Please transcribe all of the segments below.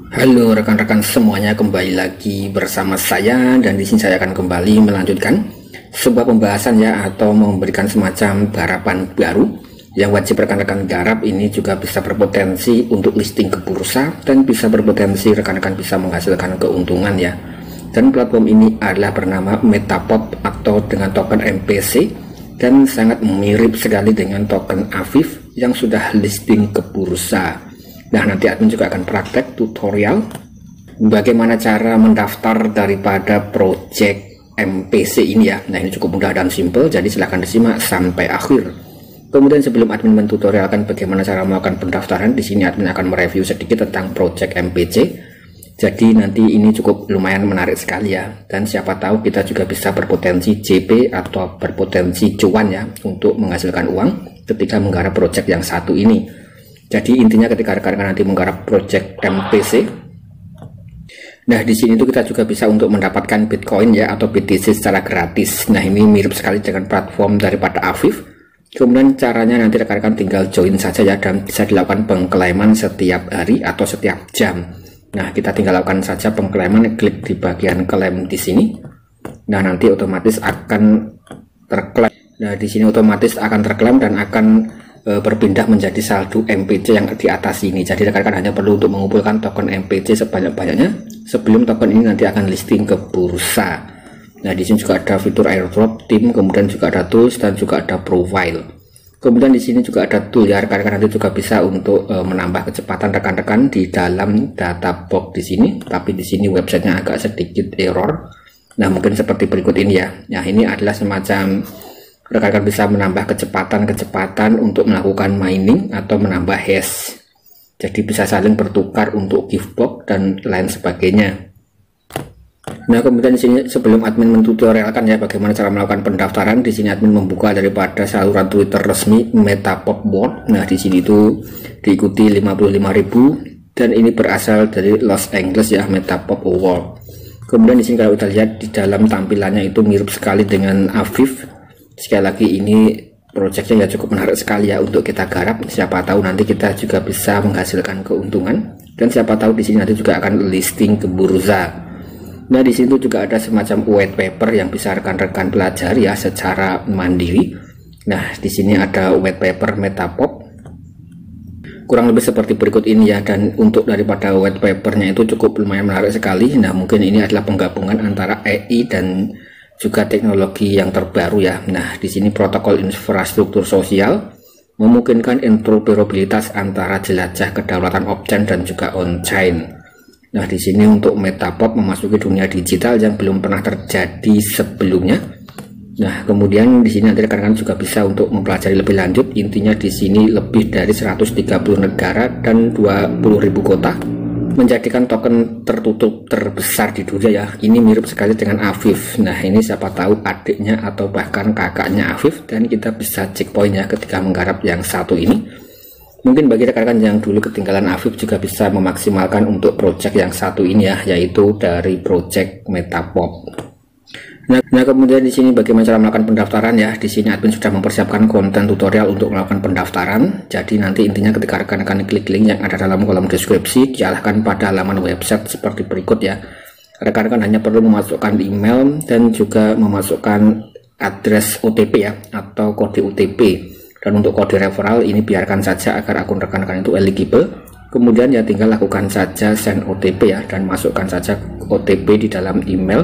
Halo rekan-rekan semuanya, kembali lagi bersama saya, dan di sini saya akan kembali melanjutkan sebuah pembahasan ya, atau memberikan semacam garapan baru yang wajib rekan-rekan garap. Ini juga bisa berpotensi untuk listing ke bursa dan bisa berpotensi rekan-rekan bisa menghasilkan keuntungan ya. Dan platform ini adalah bernama Metapop atau dengan token MPC, dan sangat mirip sekali dengan token Afif yang sudah listing ke bursa. Nah, nanti admin juga akan praktek tutorial bagaimana cara mendaftar daripada project MPC ini ya. Nah, ini cukup mudah dan simple, jadi silahkan disimak sampai akhir. Kemudian sebelum admin mentutorialkan bagaimana cara melakukan pendaftaran, di sini admin akan mereview sedikit tentang project MPC. Jadi nanti ini cukup lumayan menarik sekali ya, dan siapa tahu kita juga bisa berpotensi JP atau berpotensi cuan ya untuk menghasilkan uang ketika menggarap project yang satu ini. Jadi intinya ketika rekan-rekan nanti menggarap project MPC, nah di sini tuh kita juga bisa untuk mendapatkan Bitcoin ya atau BTC secara gratis. Nah, ini mirip sekali dengan platform daripada Afif. Kemudian caranya nanti rekan-rekan tinggal join saja ya, dan bisa dilakukan pengklaiman setiap hari atau setiap jam. Nah, kita tinggal lakukan saja pengklaiman, klik di bagian klaim di sini. Nah, nanti otomatis akan terklaim. Nah, di sini otomatis akan terklaim dan akan berpindah menjadi saldo MPC yang di atas ini. Jadi rekan-rekan hanya perlu untuk mengumpulkan token MPC sebanyak-banyaknya sebelum token ini nanti akan listing ke bursa. Nah, di sini juga ada fitur airdrop, tim, kemudian juga ada tools dan juga ada profile. Kemudian di sini juga ada tool ya, rekan-rekan nanti juga bisa untuk menambah kecepatan rekan-rekan di dalam data box di sini. Tapi di sini websitenya agak sedikit error. Nah, mungkin seperti berikut ini ya. Nah, ini adalah semacam rekan-rekan bisa menambah kecepatan untuk melakukan mining atau menambah hash. Jadi bisa saling bertukar untuk gift box dan lain sebagainya. Nah, kemudian di sini sebelum admin mentutorialkan ya bagaimana cara melakukan pendaftaran, di sini admin membuka daripada saluran Twitter resmi Metapop World. Nah, di sini itu diikuti 55.000 dan ini berasal dari Los Angeles ya, Metapop World. Kemudian di sini kalau kita lihat di dalam tampilannya itu mirip sekali dengan Afif. Sekali lagi ini projectnya ya cukup menarik sekali ya untuk kita garap. Siapa tahu nanti kita juga bisa menghasilkan keuntungan, dan siapa tahu di sini nanti juga akan listing ke bursa. Nah, di sini juga ada semacam white paper yang bisa rekan-rekan pelajari ya secara mandiri. Nah, di sini ada white paper Metapop kurang lebih seperti berikut ini ya, dan untuk daripada white papernya itu cukup lumayan menarik sekali. Nah, mungkin ini adalah penggabungan antara AI dan juga teknologi yang terbaru ya. Nah, di sini protokol infrastruktur sosial memungkinkan interoperabilitas antara jelajah kedaulatan off-chain dan juga on-chain. Nah, di sini untuk Metapop memasuki dunia digital yang belum pernah terjadi sebelumnya. Nah, kemudian di sini nanti rekan-rekan juga bisa untuk mempelajari lebih lanjut. Intinya di sini lebih dari 130 negara dan 20.000 kota menjadikan token tertutup terbesar di dunia ya. Ini mirip sekali dengan Afif. Nah, ini siapa tahu adiknya atau bahkan kakaknya Afif, dan kita bisa cek poinnya ketika menggarap yang satu ini. Mungkin bagi rekan-rekan yang dulu ketinggalan Afif juga bisa memaksimalkan untuk project yang satu ini ya, yaitu dari project Metapop. Nah, kemudian di sini bagaimana cara melakukan pendaftaran ya. Di sini admin sudah mempersiapkan konten tutorial untuk melakukan pendaftaran. Jadi nanti intinya ketika rekan-rekan klik link yang ada dalam kolom deskripsi, diarahkan pada halaman website seperti berikut ya. Rekan-rekan hanya perlu memasukkan email dan juga memasukkan address OTP ya, atau kode OTP. Dan untuk kode referral ini biarkan saja agar akun rekan-rekan itu eligible. Kemudian ya tinggal lakukan saja send OTP ya, dan masukkan saja OTP di dalam email.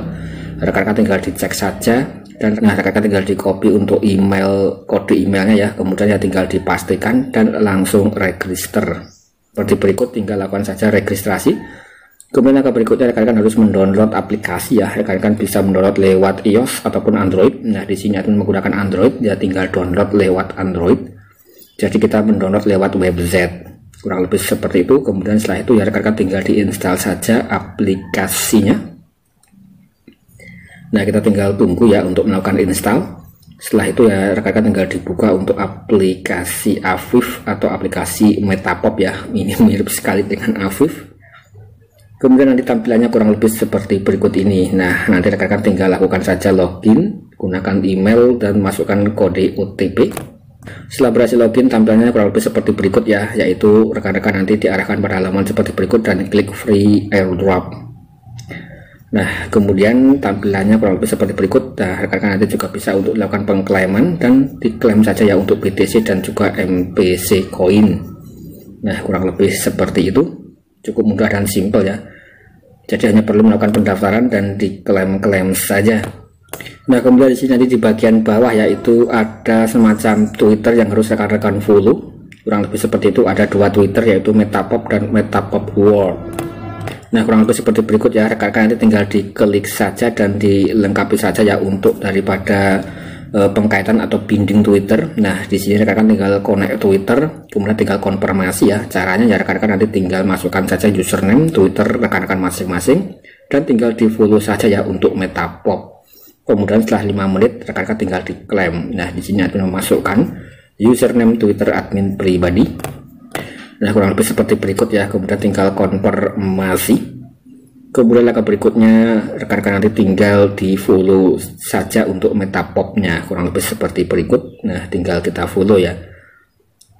Rekan-rekan tinggal dicek saja, dan rekan-rekan tinggal di copy untuk email, kode emailnya ya, kemudian ya tinggal dipastikan dan langsung register seperti berikut. Tinggal lakukan saja registrasi. Kemudian langkah berikutnya rekan-rekan harus mendownload aplikasi ya. Rekan-rekan bisa mendownload lewat iOS ataupun Android. Nah, di sini akan menggunakan Android ya, tinggal download lewat Android. Jadi kita mendownload lewat website kurang lebih seperti itu. Kemudian setelah itu ya rekan-rekan tinggal diinstal saja aplikasinya. Nah, kita tinggal tunggu ya untuk melakukan install. Setelah itu ya rekan-rekan tinggal dibuka untuk aplikasi Afif atau aplikasi Metapop ya. Ini mirip sekali dengan Afif. Kemudian nanti tampilannya kurang lebih seperti berikut ini. Nah, nanti rekan-rekan tinggal lakukan saja login, gunakan email dan masukkan kode OTP. Setelah berhasil login, tampilannya kurang lebih seperti berikut ya, yaitu rekan-rekan nanti diarahkan pada halaman seperti berikut dan klik free airdrop. Nah, kemudian tampilannya kurang lebih seperti berikut. Nah, rekan-rekan nanti juga bisa untuk melakukan pengklaiman dan diklaim saja ya untuk BTC dan juga MPC coin. Nah, kurang lebih seperti itu. Cukup mudah dan simpel ya. Jadi hanya perlu melakukan pendaftaran dan diklaim-klaim saja. Nah, kemudian di sini nanti di bagian bawah yaitu ada semacam Twitter yang harus rekan-rekan follow. Kurang lebih seperti itu, ada dua Twitter yaitu Metapop dan Metapop World. Nah, kurang lebih seperti berikut ya, rekan-rekan nanti tinggal diklik saja dan dilengkapi saja ya untuk daripada pengkaitan atau binding Twitter. Nah, di sini rekan-rekan tinggal connect Twitter, kemudian tinggal konfirmasi ya. Caranya ya rekan-rekan nanti tinggal masukkan saja username Twitter rekan-rekan masing-masing dan tinggal di-follow saja ya untuk Metapop. Kemudian setelah 5 menit rekan-rekan tinggal diklaim. Nah, di sini admin memasukkan username Twitter admin pribadi. Nah, kurang lebih seperti berikut ya. Kemudian tinggal konfirmasi. Kemudian langkah berikutnya rekan-rekan nanti tinggal di follow saja untuk Metapopnya. Kurang lebih seperti berikut. Nah, tinggal kita follow ya.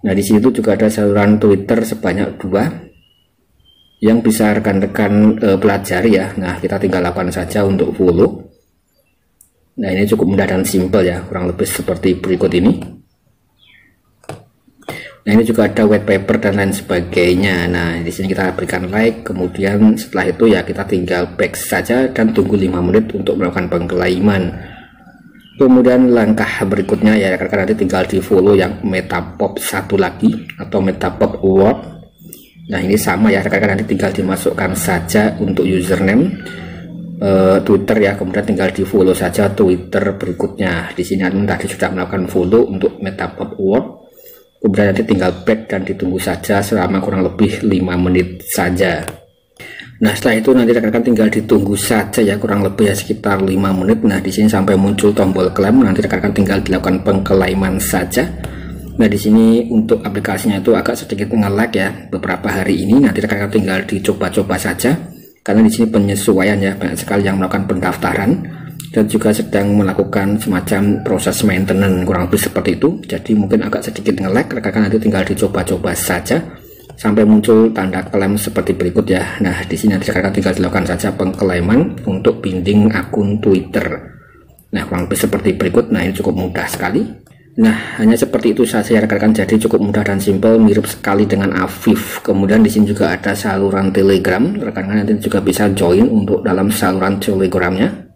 Nah, di situ juga ada saluran Twitter sebanyak 2 yang bisa rekan-rekan pelajari ya. Nah, kita tinggal lakukan saja untuk follow. Nah, ini cukup mudah dan simpel ya, kurang lebih seperti berikut ini. Nah, ini juga ada white paper dan lain sebagainya. Nah, di sini kita berikan like, kemudian setelah itu ya kita tinggal back saja dan tunggu 5 menit untuk melakukan pengklaiman. Kemudian langkah berikutnya ya rekan-rekan nanti tinggal di follow yang Metapop satu lagi atau Metapop World. Nah, ini sama ya rekan-rekan nanti tinggal dimasukkan saja untuk username Twitter ya, kemudian tinggal di follow saja Twitter berikutnya. Di sini admin tadi sudah melakukan follow untuk Metapop World, kemudian nanti tinggal back dan ditunggu saja selama kurang lebih 5 menit saja. Nah, setelah itu nanti rekan-rekan tinggal ditunggu saja ya kurang lebih ya sekitar 5 menit. Nah, di sini sampai muncul tombol klaim, nanti rekan-rekan tinggal dilakukan pengklaiman saja. Nah, di sini untuk aplikasinya itu agak sedikit nge-lag ya beberapa hari ini. Nanti rekan-rekan tinggal dicoba-coba saja. Karena di sini penyesuaian ya, banyak sekali yang melakukan pendaftaran dan juga sedang melakukan semacam proses maintenance kurang lebih seperti itu. Jadi mungkin agak sedikit nge-lag, rekan-rekan nanti tinggal dicoba-coba saja sampai muncul tanda klaim seperti berikut ya. Nah, di sini nanti rekan-rekan tinggal dilakukan saja pengklaiman untuk binding akun Twitter. Nah, kurang lebih seperti berikut. Nah, ini cukup mudah sekali. Nah, hanya seperti itu saja rekan-rekan, jadi cukup mudah dan simpel, mirip sekali dengan Afif. Kemudian di sini juga ada saluran Telegram, rekan-rekan nanti juga bisa join untuk dalam saluran Telegramnya.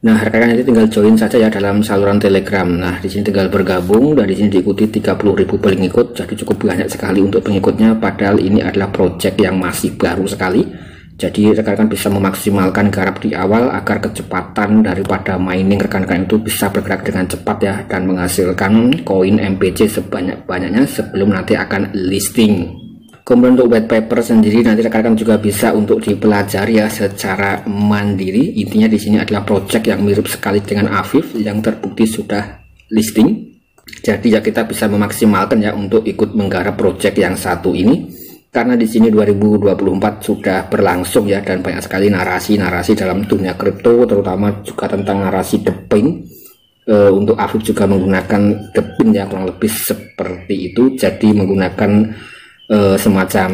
Nah, rekan-rekan nanti tinggal join saja ya dalam saluran Telegram. Nah, di sini tinggal bergabung dan di sini diikuti 30.000 pengikut, jadi cukup banyak sekali untuk pengikutnya. Padahal ini adalah project yang masih baru sekali. Jadi rekan-rekan bisa memaksimalkan garap di awal agar kecepatan daripada mining rekan-rekan itu bisa bergerak dengan cepat ya dan menghasilkan koin MPC sebanyak-banyaknya sebelum nanti akan listing. Kemudian untuk white paper sendiri nanti rekan-rekan juga bisa untuk dipelajari ya secara mandiri. Intinya di sini adalah project yang mirip sekali dengan Afif yang terbukti sudah listing. Jadi ya kita bisa memaksimalkan ya untuk ikut menggarap project yang satu ini. Karena di sini 2024 sudah berlangsung ya dan banyak sekali narasi-narasi dalam dunia kripto, terutama juga tentang narasi deping. Untuk Afif juga menggunakan deping ya kurang lebih seperti itu. Jadi menggunakan semacam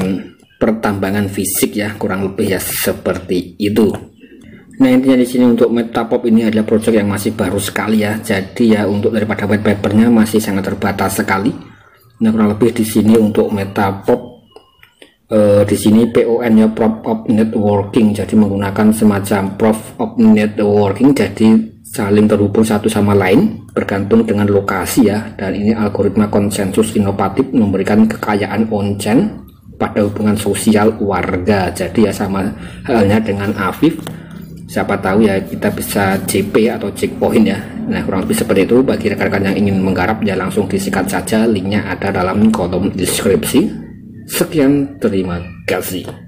pertambangan fisik ya kurang lebih ya seperti itu. Nah, intinya di sini untuk Metapop ini adalah proyek yang masih baru sekali ya. Jadi ya untuk daripada white papernya masih sangat terbatas sekali. Nah, kurang lebih di sini untuk Metapop di sini PON ya, Proof of Networking, jadi menggunakan semacam Proof of Networking, jadi saling terhubung satu sama lain bergantung dengan lokasi ya. Dan ini algoritma konsensus inovatif memberikan kekayaan on-chain pada hubungan sosial warga. Jadi ya sama halnya dengan Afif, siapa tahu ya kita bisa JP atau checkpoint ya. Nah, kurang lebih seperti itu. Bagi rekan-rekan yang ingin menggarap ya langsung disikat saja, linknya ada dalam kolom deskripsi. Sekian, terima kasih.